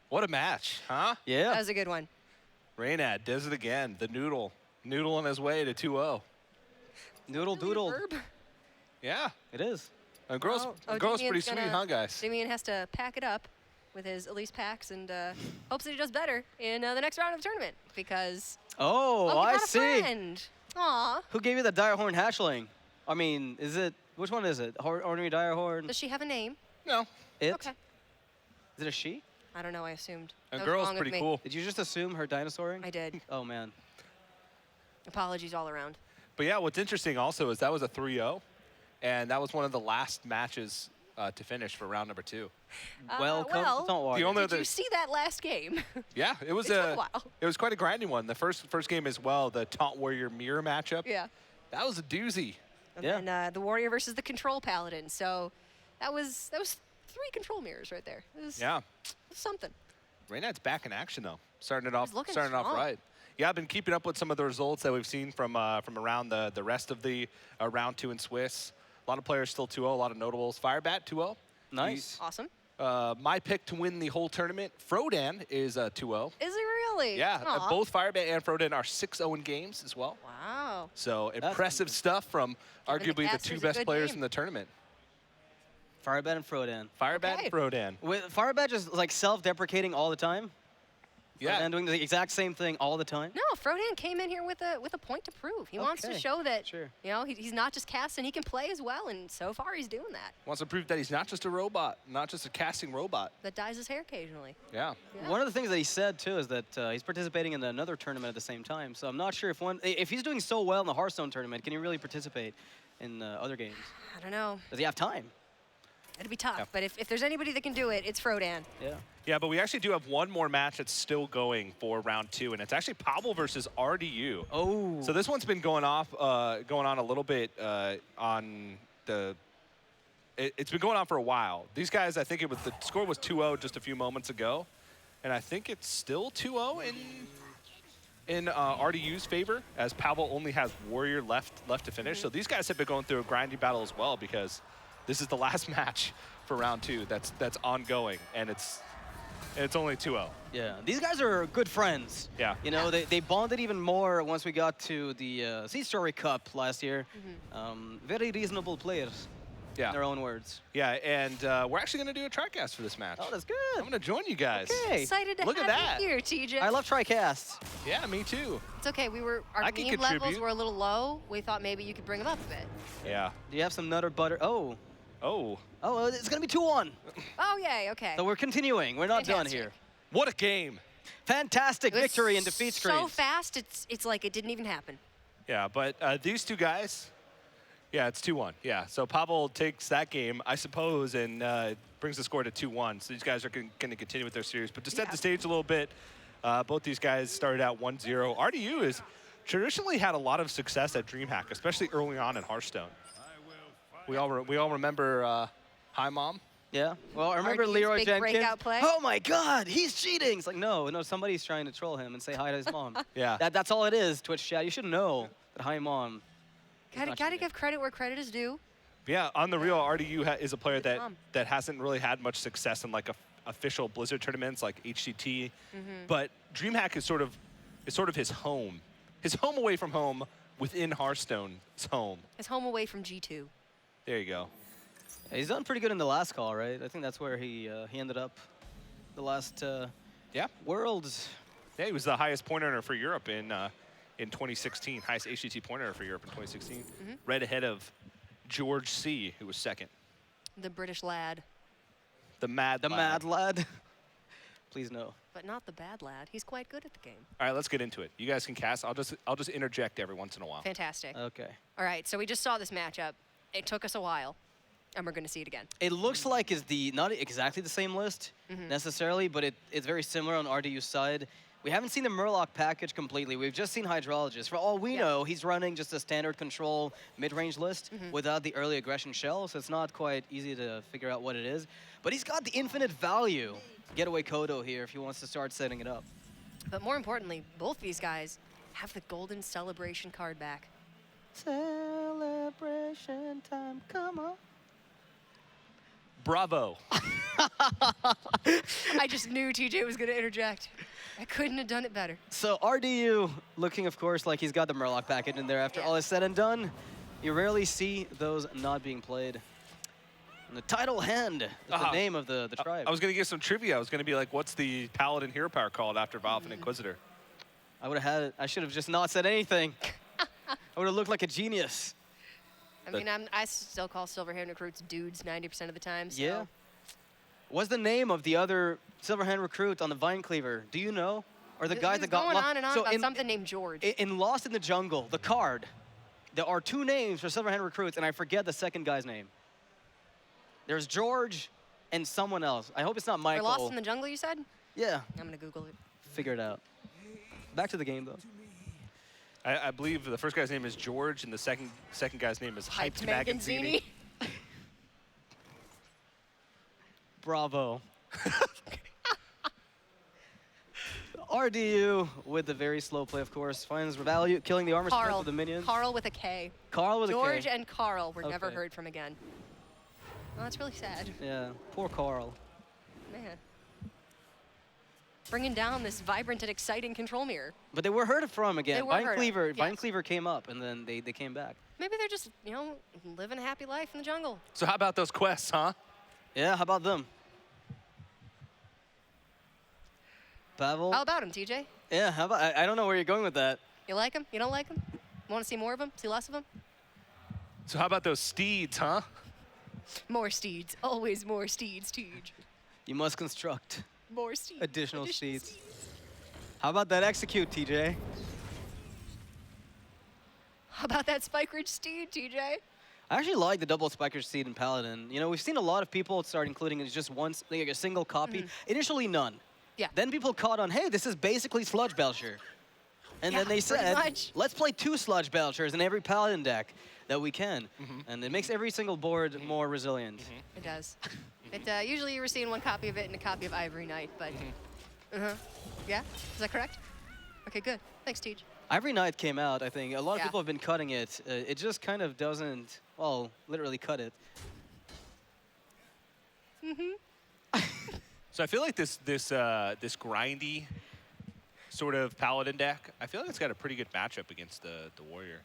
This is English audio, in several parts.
What a match, huh? Yeah. That was a good one. Reynad does it again. The noodle. Noodle on his way to 2-0. Noodle Really a doodle. verb? Yeah. It is. And girl's Damien's pretty sweet, huh, guys? Damien has to pack it up with his Elise packs and hopes that he does better in the next round of the tournament because Oh, you I got a see. friend. Aw. Who gave you the Direhorn hatchling? I mean, is it, which one is it? Ornery Direhorn? Does she have a name? No. It? Okay. Is it a she? I don't know. I assumed. And That was girl's wrong of pretty me. cool. Did you just assume her dinosauring? I did. Oh, man. Apologies all around. But yeah, what's interesting also is that was a 3-0, and that was one of the last matches to finish for round number 2. Welcome. well, Don't worry. The only Did you see that last game? Yeah, it was It took a while. it was quite a grinding one. The first game as well, the Taunt Warrior Mirror matchup. Yeah. That was a doozy. And Yeah. then the Warrior versus the Control Paladin. So that was 3 control mirrors right there. It was, Yeah. it was something. Reynad's back in action though, starting it off looking starting off strong. right. Yeah, I've been keeping up with some of the results that we've seen from around the rest of the round 2 in Swiss. A lot of players still 2-0, a lot of notables. Firebat 2-0. Nice. Awesome. My pick to win the whole tournament, Frodan, is 2-0. Is it really? Yeah, Aw. both Firebat and Frodan are 6-0 in games as well. Wow. So impressive stuff from Giving the arguably the casters 2 a best good players game. in the tournament. Firebat and Frodan. Firebat Okay. and Frodan. Firebat just like self-deprecating all the time. Yeah. And doing the exact same thing all the time. No, Frodan came in here with a point to prove. He wants to Okay, show that sure. you know he's not just casting, he can play as well, and so far he's doing that. Wants to prove that he's not just a robot, not just a casting robot. That dyes his hair occasionally. Yeah. Yeah. One of the things that he said too is that he's participating in another tournament at the same time. So I'm not sure if he's doing so well in the Hearthstone tournament, can he really participate in other games? I don't know. Does he have time? It'd be tough, Yeah. but if there's anybody that can do it, it's Frodan. Yeah. Yeah, but we actually do have one more match that's still going for round 2, and it's actually Pavel versus RDU. Oh. So this one's been going on a little bit on the. It's been going on for a while. These guys, I think the score was 2-0 just a few moments ago, and I think it's still 2-0 in RDU's favor, as Pavel only has Warrior left to finish. So these guys have been going through a grinding battle as well, because this is the last match for round 2 that's ongoing, and it's only 2-0. Yeah, these guys are good friends. Yeah. You know, they bonded even more once we got to the Sea Story Cup last year. Very reasonable players, Yeah. in their own words. Yeah, and we're actually going to do a TriCast for this match. Oh, that's good. I'm going to join you guys. Okay. Excited to Look at have that. you here, TJ. I love TriCasts. Yeah, me too. It's okay. Our I can meme levels contribute. were a little low. We thought maybe you could bring them up a bit. Yeah. Do you have some Nutter Butter? Oh. Oh, Oh, it's going to be 2-1. Oh, yay. Okay. So we're continuing. We're not done Fantastic. here. what a game. Fantastic It was victory and defeat screens. So fast, it's like it didn't even happen. Yeah, but these two guys, yeah, it's 2-1. Yeah, so Pavel takes that game, I suppose, and brings the score to 2-1. So these guys are going to continue with their series. But to set the stage a little bit, both these guys started out 1-0. RDU has traditionally had a lot of success at DreamHack, especially early on in Hearthstone. We all remember Hi Mom. Yeah. Well, I remember RDU's Leroy big Jenkins. breakout play. Oh my God, he's cheating. It's like, no, somebody's trying to troll him and say hi to his mom. Yeah. That's all it is, Twitch chat. You should know that hi mom. Gotta cheating. give credit where credit is due. Yeah, on the real, RDU is a player Good mom. that hasn't really had much success in like official Blizzard tournaments like HCT, but DreamHack is sort of his home away from home within Hearthstone's home. His home away from G2. There you go. Yeah, he's done pretty good in the last call, right? I think that's where he ended up the last Yeah, Worlds. yeah, he was the highest point earner for Europe in 2016, highest HCT point earner for Europe in 2016, right ahead of George C, who was second. The British lad. The mad lad. Please no. But not the bad lad. He's quite good at the game. All right, let's get into it. You guys can cast. I'll just interject every once in a while. Fantastic. Okay. All right, so we just saw this matchup. It took us a while, and we're going to see it again. It looks like it's not exactly the same list necessarily, but it's very similar on RDU's side. We haven't seen the Murloc package completely. We've just seen Hydrologist. For all we know, he's running just a standard control mid-range list without the early aggression shell, so it's not quite easy to figure out what it is. But he's got the infinite value getaway Kodo here if he wants to start setting it up. But more importantly, both these guys have the Golden Celebration card back. Celebration time, come on. Bravo. I just knew TJ was going to interject. I couldn't have done it better. So RDU looking, of course, like he's got the Murloc package in there after all is said and done. You rarely see those not being played. And the title hand is the name of the tribe. I was going to give some trivia. I was going to be like, what's the Paladin hero power called after Valve and Inquisitor? I would have had it. I should have just not said anything. I would have looked like a genius. I mean, I still call Silverhand recruits dudes 90% of the time. So. Yeah. What's the name of the other Silverhand recruit on the Vine Cleaver? Do you know? Or the guy that got going on and on so about something named George. In Lost in the Jungle, the card, there are 2 names for Silverhand recruits, and I forget the second guy's name. There's George and someone else. I hope it's not Michael. We're lost in the jungle, you said? Yeah. I'm going to Google it. Figure it out. Back to the game, though. I believe the first guy's name is George, and the second guy's name is Hyped Magazzini. Bravo. RDU with the very slow play, of course, finds value, killing the armor smith with the minions. Carl with a K. Carl with George a K. and Carl were never heard from again. Well, that's really sad. Yeah, poor Carl. Man. Bringing down this vibrant and exciting control mirror. But they were heard from again. Vine Cleaver, yes. Vine Cleaver came up, and then they came back. Maybe they're just, you know, living a happy life in the jungle. So how about those quests, huh? Yeah, how about them? Pavel? How about him, TJ? Yeah, how about, I don't know where you're going with that. You like him? You don't like him? Want to see more of him? See less of him? So how about those steeds, huh? More steeds. Always more steeds, TJ. You must construct More steeds. additional steeds. How about that execute, TJ? How about that Spike Ridge steed, TJ? I actually like the double spiker seed in Paladin. You know, we've seen a lot of people start including it just once, like a single copy. Initially, none. Yeah. Then people caught on, hey, this is basically Sludge Belcher. And then they said, let's play 2 Sludge Belchers in every Paladin deck that we can. And it makes every single board more resilient. It does. Usually you were seeing 1 copy of it and a copy of Ivory Knight, but... Yeah? Is that correct? Okay, good. Thanks, Teej. Ivory Knight came out, I think. A lot of people have been cutting it. It just kind of doesn't, well, literally cut it. So I feel like this grindy sort of Paladin deck, I feel like it's got a pretty good matchup against the Warrior.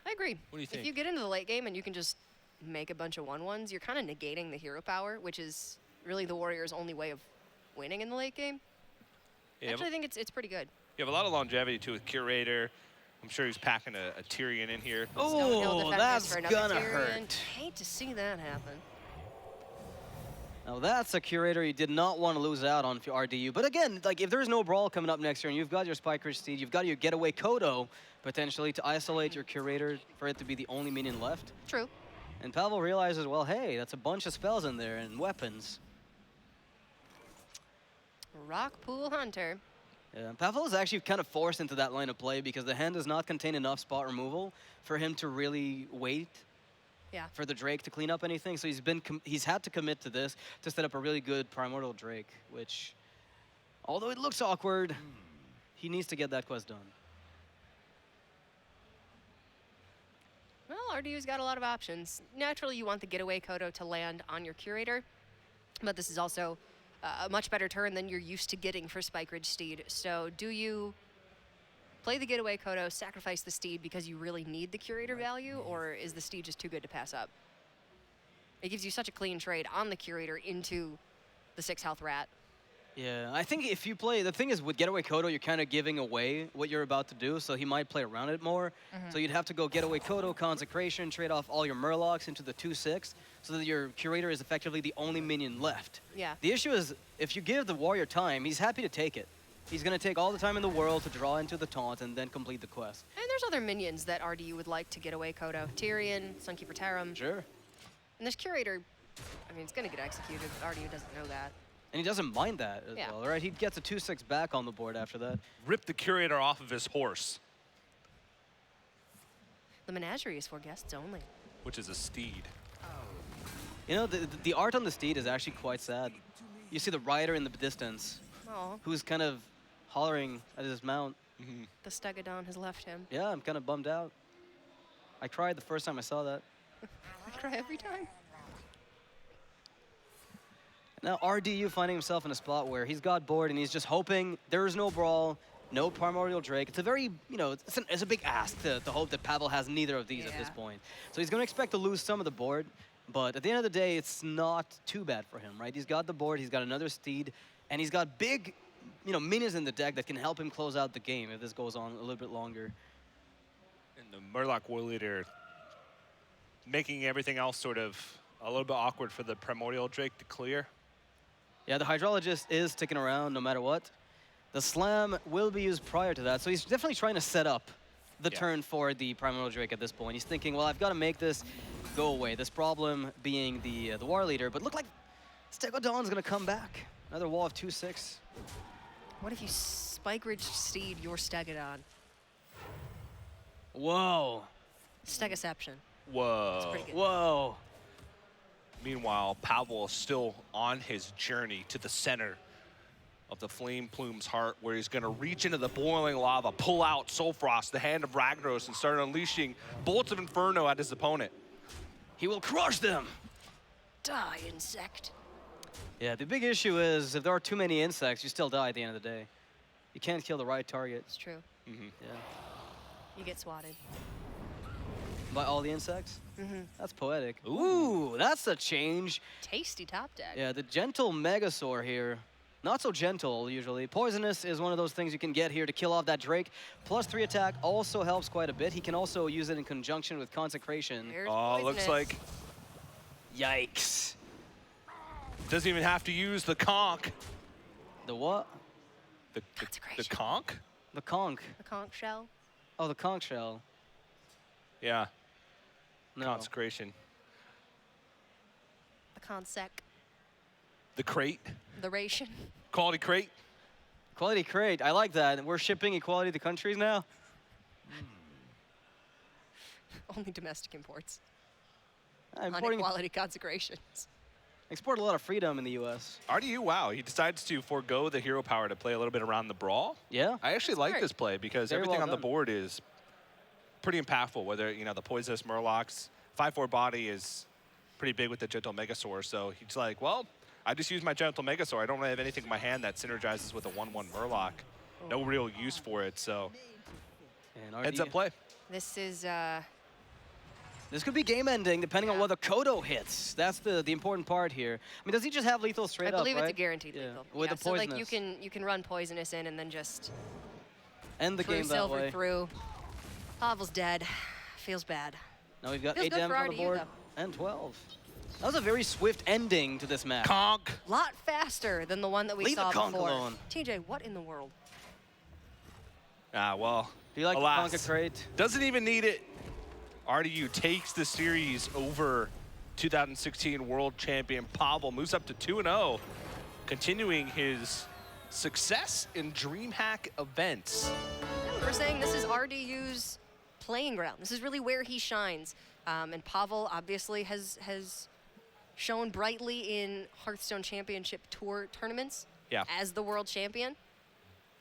I agree. What do you think? If you get into the late game and you can just make a bunch of 1/1s, you're kind of negating the hero power, which is really the Warrior's only way of winning in the late game. Yeah, Actually, I think it's pretty good. You have a lot of longevity to a Curator. I'm sure he's packing a Tyrion in here. Oh, that's gonna hurt. Hate to see that happen. Now that's a Curator you did not want to lose out on for RDU. But again, like if there's no Brawl coming up next year and you've got your Spike Ridge Steed, you've got your Getaway Kodo potentially to isolate your Curator for it to be the only minion left. True. And Pavel realizes, well, hey, that's a bunch of spells in there and weapons. Rockpool Hunter. Yeah, Pavel is actually kind of forced into that line of play because the hand does not contain enough spot removal for him to really wait for the Drake to clean up anything. So he's had to commit to this to set up a really good Primordial Drake, which, although it looks awkward, he needs to get that quest done. Well, RDU's got a lot of options. Naturally, you want the Getaway Kodo to land on your Curator, but this is also a much better turn than you're used to getting for Spike Ridge Steed. So do you play the Getaway Kodo, sacrifice the Steed because you really need the Curator value, or is the Steed just too good to pass up? It gives you such a clean trade on the Curator into the 6 health Rat. Yeah, I think if you play, the thing is with Getaway Kodo, you're kind of giving away what you're about to do, so he might play around it more. So you'd have to go Getaway Kodo, Consecration, trade off all your Murlocs into the 2/6, so that your Curator is effectively the only minion left. Yeah. The issue is, if you give the Warrior time, he's happy to take it. He's going to take all the time in the world to draw into the taunt and then complete the quest. And there's other minions that RDU would like to get away Kodo. Tyrion, Sunkeeper Tarim. Sure. And this Curator, I mean, it's going to get executed, but RDU doesn't know that. And he doesn't mind that as well, right? He gets a 2/6 back on the board after that. Rip the Curator off of his horse. The menagerie is for guests only. Which is a steed. You know, the art on the steed is actually quite sad. You see the rider in the distance, who's kind of hollering at his mount. The Stegodon has left him. Yeah, I'm kind of bummed out. I cried the first time I saw that. I cry every time. Now RDU finding himself in a spot where he's got bored and he's just hoping there is no brawl, no primordial drake. It's a very, it's a big ask to hope that Pavel has neither of these at this point. So he's going to expect to lose some of the board, but at the end of the day, it's not too bad for him, right? He's got the board, he's got another steed, and he's got big, minions in the deck that can help him close out the game if this goes on a little bit longer. And the Murloc War Leader making everything else sort of a little bit awkward for the primordial drake to clear. Yeah, the hydrologist is sticking around no matter what. The slam will be used prior to that, so he's definitely trying to set up the turn for the primordial drake at this point. He's thinking, well, I've got to make this go away. This problem being the war leader, but look like Stegodon's gonna come back. Another wall of 2/6. What if you Spike Ridge Steed your Stegodon? Whoa. Stegoception. Whoa. That's pretty good. Whoa. Meanwhile, Pavel is still on his journey to the center of the Flame Plume's heart, where he's going to reach into the boiling lava, pull out Soulfrost, the Hand of Ragnaros, and start unleashing bolts of Inferno at his opponent. He will crush them. Die, insect. Yeah, the big issue is if there are too many insects, you still die at the end of the day. You can't kill the right target. It's true. Yeah. You get swatted. By all the insects? That's poetic. Ooh, that's a change. Tasty top deck. Yeah, the gentle Megasaur here. Not so gentle, usually. Poisonous is one of those things you can get here to kill off that Drake. +3 attack also helps quite a bit. He can also use it in conjunction with Consecration. Here's Looks like... Yikes. Doesn't even have to use the conch. The what? The Consecration. conch? The conch. The conch shell. Oh, the conch shell. Yeah, No. consecration. The consec. The crate, The ration. quality crate. Quality crate. I like that. We're shipping equality to countries now. Only domestic imports. Importing, Quality consecrations. export a lot of freedom in the U.S. RDU, wow, he decides to forego the hero power to play a little bit around the brawl. Yeah. I actually like Smart. this play because Very everything well on the done. board is pretty impactful, whether, the Poisonous Murlocs. 5/4 body is pretty big with the Gentle Megasaur, so he's like, well, I just use my Gentle Megasaur. I don't really have anything in my hand that synergizes with a 1/1 Murloc. No real use for it, so And heads up play. This is, This could be game ending depending on whether Kodo hits. That's the important part here. I mean, does he just have lethal straight I up, believe it's a right? guaranteed Yeah. lethal. With the so like poisonous. you can run poisonous in and then just End the through game that silver way. through. Pavel's dead. Feels bad. Now we've got Feels 8 good damage for on the RDU board though. and 12. That was a very swift ending to this match. Conch. Lot faster than the one that we Leave the saw conch before. alone. TJ, what in the world? Well, Do you like alas, the Conca crate? doesn't even need it. RDU takes the series over 2016 world champion Pavel, moves up to 2-0, continuing his success in DreamHack events. We're saying this is RDU's playing ground. This is really where he shines. And Pavel obviously has shown brightly in Hearthstone Championship Tour tournaments as the world champion.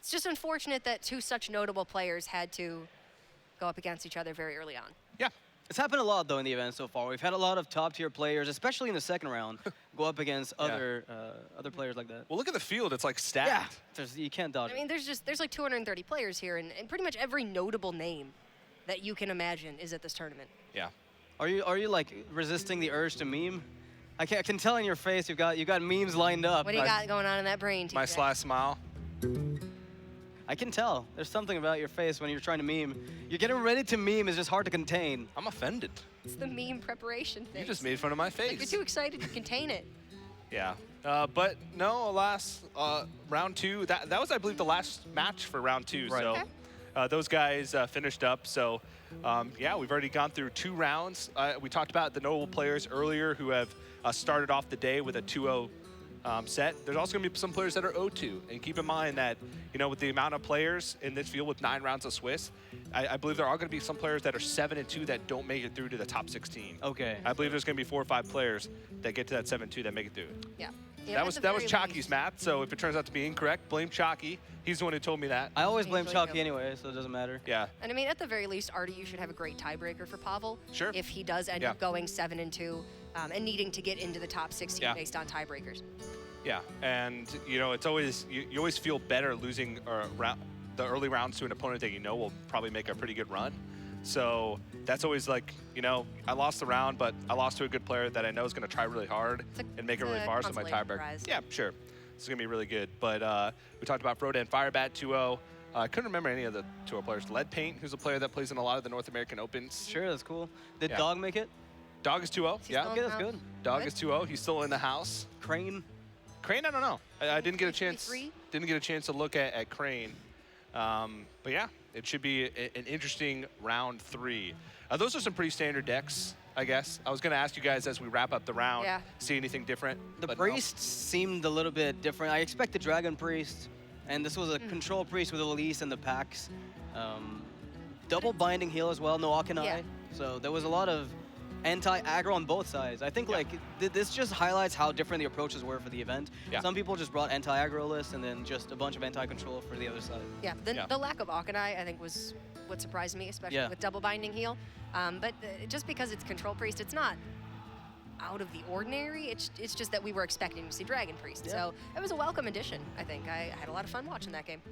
It's just unfortunate that two such notable players had to go up against each other very early on. Yeah. It's happened a lot, though, in the event so far. We've had a lot of top-tier players, especially in the second round, go up against other players like that. Well, look at the field. It's like stacked. You can't dodge I mean, there's like 230 players here, and pretty much every notable name that you can imagine is at this tournament. Yeah. Are you like resisting the urge to meme? I can tell in your face you got memes lined up. What do you got going on in that brain, TJ? My sly smile. I can tell. There's something about your face when you're trying to meme. You're getting ready to meme is just hard to contain. I'm offended. It's the meme preparation thing. You just made fun of my Like face. you're too excited to contain it. Yeah. But no, alas, round two, that was, I believe, the last match for round two. Right. So Okay. those guys finished up. So, yeah, we've already gone through 2 rounds. We talked about the notable players earlier who have started off the day with a 2-0 set. There's also going to be some players that are 0-2. And keep in mind that, with the amount of players in this field with 9 rounds of Swiss, I believe there are going to be some players that are 7-2 that don't make it through to the top 16. Okay. I believe there's going to be 4 or 5 players that get to that 7-2 that make it through. Yeah. That was Chalky's math, so if it turns out to be incorrect, blame Chalky. He's the one who told me that. I always blame Easily Chalky go. anyway, so it doesn't matter. Yeah. And I mean, at the very least, RDU should have a great tiebreaker for Pavel. Sure. If he does end up going 7-2 and needing to get into the top 16 Yeah. based on tiebreakers. Yeah, and you know, it's always you always feel better losing the early rounds to an opponent that you know will probably make a pretty good run. So that's always like, you know, I lost the round, but I lost to a good player that I know is going to try really hard and make it really far. So my tiebreak, yeah, sure, it's going to be really good. But we talked about Frodan Firebat 2-0. I couldn't remember any of the 2-0 players. Lead Paint, who's a player that plays in a lot of the North American Opens. Sure, that's cool. Did Yeah. Dog make it? Dog is 2-0. Yeah, Okay, that's good. Dog is 2-0. He's still in the house. Crane. Crane, I don't know. I didn't get a chance. 3? Didn't get a chance to look at Crane. But yeah, it should be an interesting round 3. Those are some pretty standard decks, I guess. I was going to ask you guys as we wrap up the round, see anything different. The but no. Priest seemed a little bit different. I expected Dragon Priest, and this was a Control Priest with Elise and the packs. Double Binding Heal as well, no Akanai. Yeah. So there was a lot of anti-aggro on both sides. I think like this just highlights how different the approaches were for the event. Yeah. Some people just brought anti-aggro lists and then just a bunch of anti-control for the other side. Yeah, the lack of Akanai, I think, was what surprised me, especially Yeah. with Double Binding Heal. But just because it's Control Priest, it's not out of the ordinary. It's just that we were expecting to see Dragon Priest. Yeah. So it was a welcome addition, I think. I had a lot of fun watching that game.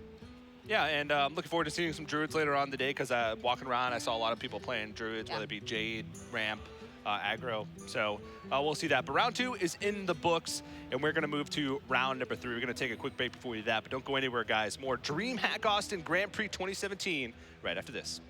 Yeah, and I'm looking forward to seeing some Druids later on in the day because walking around, I saw a lot of people playing Druids, whether it be Jade, Ramp, aggro. So we'll see that. But round 2 is in the books, and we're going to move to round number 3. We're going to take a quick break before we do that, but don't go anywhere, guys. More DreamHack Austin Grand Prix 2017 right after this.